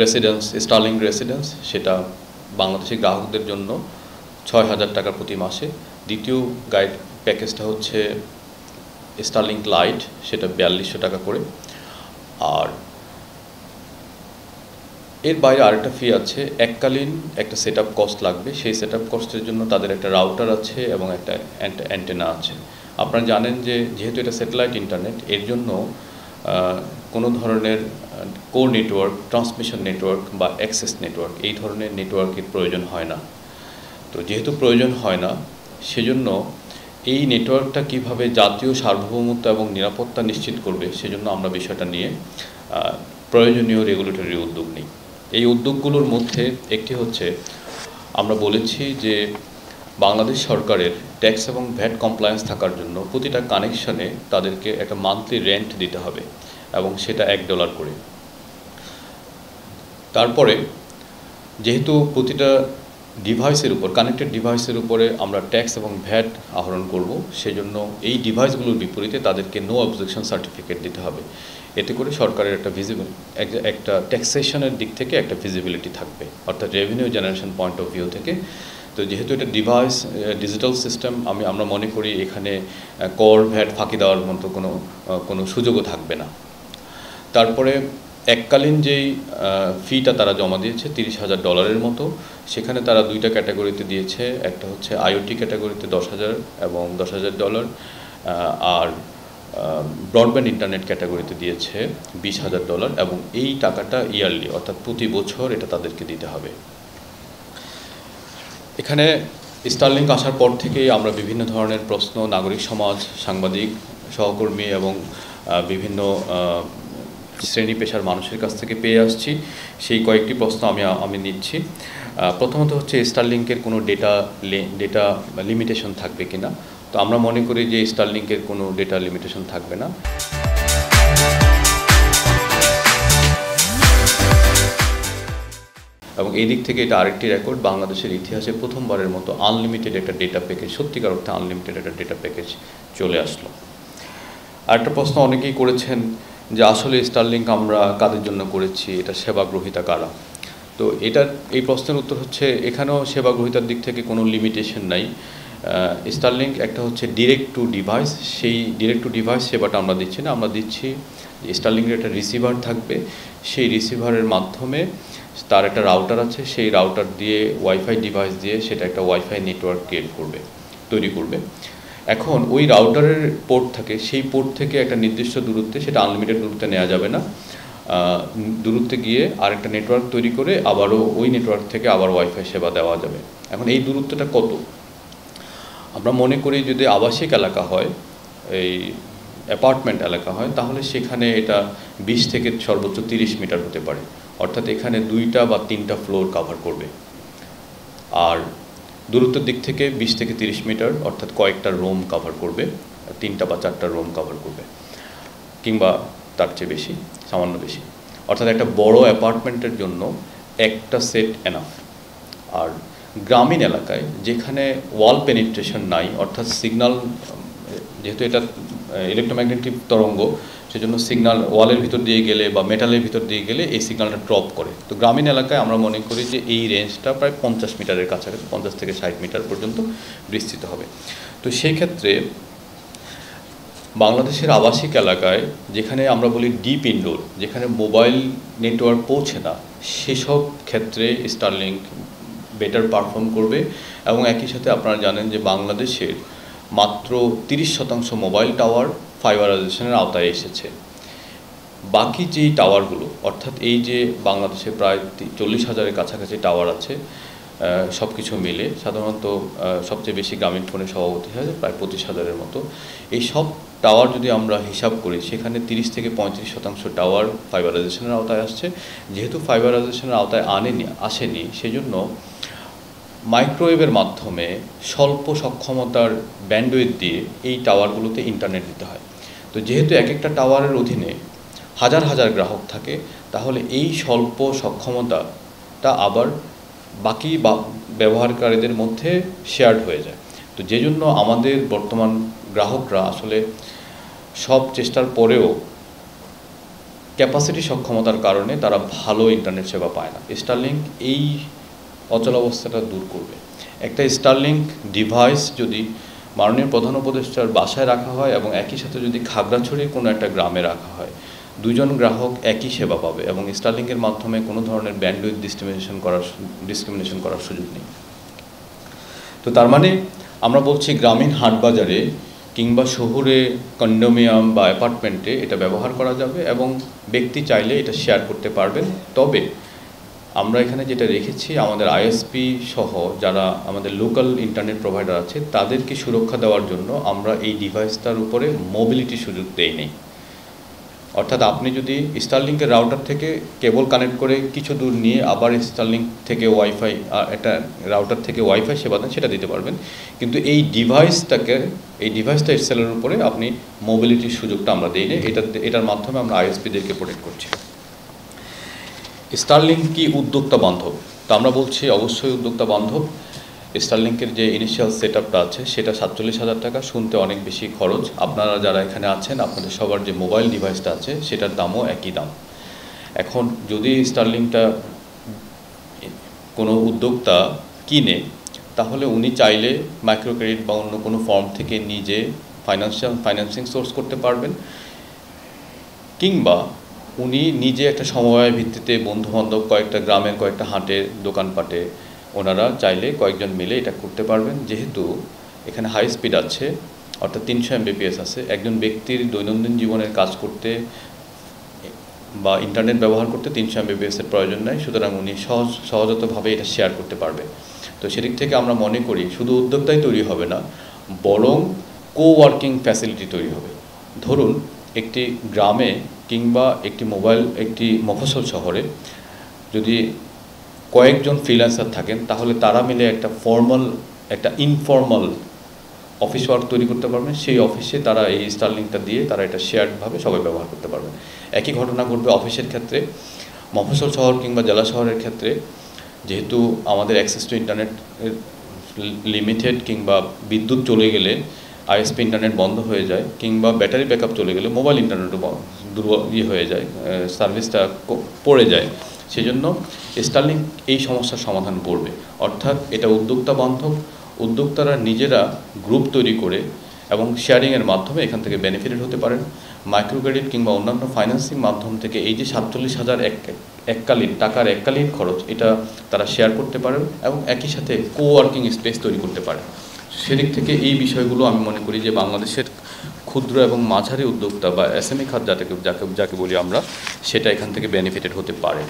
Residence starling residence, সেটা বাংলাদেশের গ্রাহকদের জন্য ৬,০০০ টাকা প্রতি মাসে। দ্বিতীয় গাইড প্যাকেজটা হচ্ছে স্টারলিংক লাইট, সেটা ৪২০০ টাকা করে। আর এর বাইরে আরেকটা ফি আছে, এককালীন একটা সেট আপ কস্ট লাগবে। সেই সেট আপ কস্টের জন্য তাদের একটা রাউটার আছে এবং একটা অ্যান্টেনা আছে। আপনারা জানেন যে যেহেতু এটা স্যাটেলাইট ইন্টারনেট, এর জন্য কোনো ধরনের কোর নেটওয়ার্ক, ট্রান্সমিশন নেটওয়ার্ক বা অ্যাক্সেস নেটওয়ার্ক, এই ধরনের নেটওয়ার্কের প্রয়োজন হয় না। তো যেহেতু প্রয়োজন হয় না, সেজন্য এই নেটওয়ার্কটা কিভাবে জাতীয় সার্বভৌমত্ব এবং নিরাপত্তা নিশ্চিত করবে, সেজন্য আমরা বিষয়টা নিয়ে প্রয়োজনীয় রেগুলেটরি উদ্যোগ নিই। এই উদ্যোগগুলোর মধ্যে একটি হচ্ছে, আমরা বলেছি যে বাংলাদেশ সরকারের ট্যাক্স এবং ভ্যাট কমপ্লায়েন্স থাকার জন্য প্রতিটা কানেকশনে তাদেরকে একটা মান্থলি রেন্ট দিতে হবে এবং সেটা $1 করে। তারপরে যেহেতু প্রতিটা ডিভাইসের উপর, কানেক্টেড ডিভাইসের উপরে আমরা ট্যাক্স এবং ভ্যাট আহরণ করব, সেজন্য এই ডিভাইসগুলোর বিপরীতে তাদেরকে নো অবজেকশন সার্টিফিকেট দিতে হবে। এতে করে সরকারের একটা ট্যাক্সেশনের দিক থেকে একটা ভিজিবিলিটি থাকবে, অর্থাৎ revenue generation point of view থেকে। তো যেহেতু এটা ডিভাইস ডিজিটাল সিস্টেম, আমরা মনে করি এখানে কর ভ্যাট ফাঁকি দেওয়ার মতো কোনো সুযোগও থাকবে না। তারপরে এককালীন যেই ফিটা তারা জমা দিয়েছে $30,000 মতো, সেখানে তারা দুইটা ক্যাটাগরিতে দিয়েছে। একটা হচ্ছে আইওটি ক্যাটাগরিতে 10,000 এবং $10,000, আর ব্রডব্যান্ড ইন্টারনেট ক্যাটাগরিতে দিয়েছে $20,000 এবং এই টাকাটা ইয়ারলি, অর্থাৎ প্রতি বছর এটা তাদেরকে দিতে হবে। এখানে স্টারলিংক আসার পর থেকেই আমরা বিভিন্ন ধরনের প্রশ্ন নাগরিক সমাজ, সাংবাদিক, সহকর্মী এবং বিভিন্ন শ্রেণী পেশার মানুষের কাছ থেকে পেয়ে আসছি। সেই কয়েকটি প্রশ্ন আমি নিচ্ছি। প্রথমত হচ্ছে স্টারলিংকের কোনো ডেটা লিমিটেশন থাকবে কিনা। তো আমরা মনে করি যে স্টারলিংকের কোনো ডেটা লিমিটেশন থাকবে না। এবং এই দিক থেকে এটা আরেকটি রেকর্ড, বাংলাদেশের ইতিহাসে প্রথমবারের মতো আনলিমিটেড একটা ডেটা প্যাকেজ, সত্যিকার অর্থে আনলিমিটেড একটা ডেটা প্যাকেজ চলে আসলো। আরেকটা প্রশ্ন অনেকেই করেছেন যে আসলে স্টারলিংক আমরা কাদের জন্য করেছি, এটা সেবা গ্রহীতা কারা। তো এই প্রশ্নের উত্তর হচ্ছে, এখানেও সেবা গ্রহীতার দিক থেকে কোনো লিমিটেশন নাই। স্টারলিংক একটা হচ্ছে ডিরেক্ট টু ডিভাইস, সেই ডিরেক্ট টু ডিভাইস সেবাটা আমরা দিচ্ছি না। আমরা দিচ্ছি স্টারলিংকের একটা রিসিভার থাকবে, সেই রিসিভারের মাধ্যমে তার একটা রাউটার আছে, সেই রাউটার দিয়ে ওয়াইফাই ডিভাইস দিয়ে সেটা একটা ওয়াইফাই নেটওয়ার্ক তৈরি করবে। এখন ওই রাউটারের পোর্ট থাকে, সেই পোর্ট থেকে একটা নির্দিষ্ট দূরত্বে, সেটা আনলিমিটেড দূরত্বে নেওয়া যাবে না, দূরত্বে গিয়ে আরেকটা নেটওয়ার্ক তৈরি করে আবারও ওই নেটওয়ার্ক থেকে আবার ওয়াইফাই সেবা দেওয়া যাবে। এখন এই দূরত্বটা কত? আমরা মনে করি যদি আবাসিক এলাকা হয়, এই অ্যাপার্টমেন্ট এলাকা হয়, তাহলে সেখানে এটা 20 থেকে সর্বোচ্চ 30 মিটার হতে পারে, অর্থাৎ এখানে 2টা বা 3টা ফ্লোর কভার করবে। আর দূরত্বের দিক থেকে 20 থেকে 30 মিটার, অর্থাৎ কয়েকটা রুম কভার করবে, 3টা বা 4টা রুম কভার করবে, কিংবা তার চেয়ে বেশি, সামান্য বেশি। অর্থাৎ একটা বড় অ্যাপার্টমেন্টের জন্য একটা সেট এনাফ। আর গ্রামীণ এলাকায় যেখানে ওয়াল পেনিট্রেশন নাই, অর্থাৎ সিগন্যাল, যেহেতু এটা ইলেকট্রোম্যাগনেটিক তরঙ্গ, সেজন্য সিগন্যাল ওয়ালের ভিতর দিয়ে গেলে বা মেটালের ভিতর দিয়ে গেলে এই সিগন্যালটা ড্রপ করে। তো গ্রামীণ এলাকায় আমরা মনে করি যে এই রেঞ্জটা প্রায় 50 মিটারের কাছাকাছি, 50 থেকে 60 মিটার পর্যন্ত বিস্তৃত হবে। তো সেই ক্ষেত্রে বাংলাদেশের আবাসিক এলাকায়, যেখানে আমরা বলি ডিপ ইনডোর, যেখানে মোবাইল নেটওয়ার্ক পৌঁছে না, সেসব ক্ষেত্রে স্টারলিংক বেটার পারফর্ম করবে। এবং একই সাথে আপনারা জানেন যে বাংলাদেশের মাত্র 30% মোবাইল টাওয়ার ফাইবারাইজেশনের আওতায় এসেছে। বাকি যেই টাওয়ারগুলো, অর্থাৎ এই যে বাংলাদেশে প্রায় 40,000-এর কাছাকাছি টাওয়ার আছে, সব কিছু মিলে সাধারণত সবচেয়ে বেশি গ্রামীণ ফোনের সভাপতি হয় প্রায় 25,000-এর মতো। এই সব টাওয়ার যদি আমরা হিসাব করি, সেখানে 30 থেকে 35% টাওয়ার ফাইবারাইজেশনের আওতায় আসছে। যেহেতু ফাইবারাইজেশনের আওতায় আসেনি, সেজন্য মাইক্রোওয়েভের মাধ্যমে স্বল্প সক্ষমতার ব্যান্ডউইথ দিয়ে এই টাওয়ারগুলোতে ইন্টারনেট দিতে হয়। তো যেহেতু এক একটা টাওয়ারের অধীনে হাজার হাজার গ্রাহক থাকে, তাহলে এই স্বল্প সক্ষমতাটা আবার বাকি ব্যবহারকারীদের মধ্যে শেয়ার্ড হয়ে যায়। তো যে জন্য আমাদের বর্তমান গ্রাহকরা আসলে সব চেষ্টার পরেও ক্যাপাসিটি সক্ষমতার কারণে তারা ভালো ইন্টারনেট সেবা পায় না। স্টারলিংক এই অচলাবস্থাটা দূর করবে। একটা স্টারলিংক ডিভাইস যদি মাননীয় প্রধান উপদেষ্টার বাসায় রাখা হয় এবং একই সাথে যদি খাগড়াছড়ির কোনো একটা গ্রামে রাখা হয়, দুজন গ্রাহক একই সেবা পাবে এবং স্টারলিংকের মাধ্যমে কোনো ধরনের ব্যান্ডউইথ ডিসক্রিমিনেশন করার সুযোগ নেই। তো তার মানে আমরা বলছি গ্রামীণ হাটবাজারে কিংবা শহরে কন্ডোমিনিয়াম বা অ্যাপার্টমেন্টে এটা ব্যবহার করা যাবে এবং ব্যক্তি চাইলে এটা শেয়ার করতে পারবেন। তবে আমরা এখানে যেটা রেখেছি, আমাদের আইএসপি সহ যারা আমাদের লোকাল ইন্টারনেট প্রোভাইডার আছে তাদেরকে সুরক্ষা দেওয়ার জন্য আমরা এই ডিভাইসটার উপরে মোবিলিটি সুযোগ দেই নেই। অর্থাৎ আপনি যদি স্টারলিংকের রাউটার থেকে কেবল কানেক্ট করে কিছু দূর নিয়ে আবার স্টারলিংক থেকে ওয়াইফাই একটা রাউটার থেকে ওয়াইফাই সেবা দেন, সেটা দিতে পারবেন। কিন্তু এই ডিভাইসটা সেলের উপরে আপনি মোবিলিটির সুযোগটা আমরা দিই না। এটার মাধ্যমে আমরা আইএসপিদেরকে প্রোটেক্ট করছি। স্টারলিংক কি উদ্যোক্তা বান্ধব? তো আমরা বলছি অবশ্যই উদ্যোক্তা বান্ধব। স্টারলিংকের যে ইনিশিয়াল সেটআপটা আছে সেটা 47,000 টাকা, শুনতে অনেক বেশি খরচ। আপনারা যারা এখানে আছেন আপনাদের সবার যে মোবাইল ডিভাইসটা আছে সেটার দামও একই দাম। এখন যদি স্টারলিংকটা কোনো উদ্যোক্তা কিনে, তাহলে উনি চাইলে মাইক্রো ক্রেডিট বা অন্য কোনো ফর্ম থেকে নিজে ফাইন্যান্সিং সোর্স করতে পারবেন, কিংবা উনি নিজে একটা সমবায় ভিত্তিতে বন্ধুবান্ধব কয়েকটা গ্রামের কয়েকটা হাটের দোকানপাটে ওনারা চাইলে কয়েকজন মিলে এটা করতে পারবেন। যেহেতু এখানে হাই স্পিড আছে, অর্থাৎ 300 Mbps আছে, একজন ব্যক্তির দৈনন্দিন জীবনের কাজ করতে বা ইন্টারনেট ব্যবহার করতে 300 Mbps এর প্রয়োজন নাই। সুতরাং উনি সহজতভাবে এটা শেয়ার করতে পারবে। তো সেদিক থেকে আমরা মনে করি শুধু উদ্যোক্তাই তৈরি হবে না, বরং কোওয়ার্কিং ফ্যাসিলিটি তৈরি হবে। ধরুন একটি গ্রামে কিংবা একটি মফস্বল শহরে যদি কয়েকজন ফ্রিল্যান্সার থাকেন, তাহলে তারা মিলে একটা ইনফর্মাল অফিস ওয়ার্ক তৈরি করতে পারবেন। সেই অফিসে তারা এই স্টারলিংকটা দিয়ে তারা এটা শেয়ার্ডভাবে সবাই ব্যবহার করতে পারবেন। একই ঘটনা ঘটবে অফিসের ক্ষেত্রে। মফস্বল শহর কিংবা জেলা শহরের ক্ষেত্রে যেহেতু আমাদের অ্যাক্সেস টু ইন্টারনেট লিমিটেড, কিংবা বিদ্যুৎ চলে গেলে আইএসপি ইন্টারনেট বন্ধ হয়ে যায়, কিংবা ব্যাটারি ব্যাকআপ চলে গেলে মোবাইল ইন্টারনেটও দুর্বল হয়ে যায়, সার্ভিসটা পড়ে যায়। সেজন্য স্টারলিংক এই সমস্যার সমাধান করবে। অর্থাৎ এটা উদ্যোক্তা বান্ধব। উদ্যোক্তারা নিজেরা গ্রুপ তৈরি করে এবং শেয়ারিংয়ের মাধ্যমে এখান থেকে বেনিফিটেড হতে পারেন। মাইক্রো ক্রেডিট কিংবা অন্যান্য ফাইন্যান্সিং মাধ্যম থেকে এই যে 47,000 এককালীন খরচ, এটা তারা শেয়ার করতে পারেন এবং একই সাথে কোওয়ার্কিং স্পেস তৈরি করতে পারেন। সেদিক থেকে এই বিষয়গুলো আমি মনে করি যে বাংলাদেশের ক্ষুদ্র এবং মাঝারি উদ্যোক্তা বা এসএমই খাত যাকে বলি আমরা, সেটা এখান থেকে বেনিফিটেড হতে পারে।